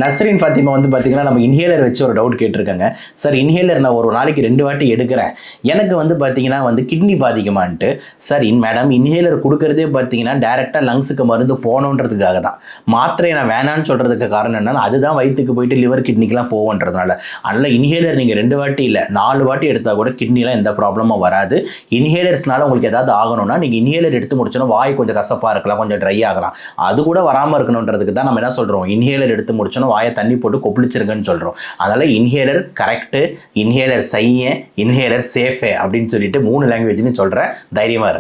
நஸ்ரீன் ஃபாத்திமா வந்து பார்த்தீங்கன்னா நம்ம இன்ஹேலர் வச்சு ஒரு டவுட் கேட்டிருக்காங்க. சார் இன்ஹேலர் நான் ஒரு நாளைக்கு 2 வாட்டி எடுக்கிறேன், எனக்கு வந்து பார்த்தீங்கன்னா கிட்னி பாதிக்குமான்ட்டு. சார் மேடம் இன்ஹேலர் கொடுக்கறதே பார்த்தீங்கன்னா டேரெக்டாக லங்ஸுக்கு மருந்து போகணுன்றதுக்காக தான். மாத்திரையை நான் வேணான்னு சொல்கிறதுக்கு காரணம் என்னன்னா அதுதான் வயிற்றுக்கு போயிட்டு லிவர் கிட்னிக்கெலாம் போகன்றதுனால. அதனால் இன்ஹேலர் நீங்கள் 2 வாட்டி இல்லை 4 வாட்டி எடுத்தால் கூட கிட்னிலாம் எந்த ப்ராப்ளமும் வராது. இன்ஹேலர்ஸ்னால உங்களுக்கு ஏதாவது ஆகணும்னா நீங்கள் இன்ஹேலர் எடுத்து முடிச்சோன்னா வாய் கொஞ்சம் கசப்பாக இருக்கலாம், கொஞ்சம் ட்ரை ஆகலாம், அது கூட வராமல் இருக்கணுன்றதுக்கு தான் நம்ம என்ன சொல்கிறோம், இன்ஹேலர் எடுத்து முடிச்சோன்னா வாயை தண்ணி போட்டு கொப்பளிச்சிருங்கன்னு சொல்கிறோம். அதனால் இன்ஹேலர் கரெக்டு, இன்ஹேலர் செய்ய, இன்ஹேலர் சேஃபே அப்படின்னு சொல்லிட்டு 3 லாங்குவேஜ்னு சொல்கிறேன். தைரியமாக இருங்க.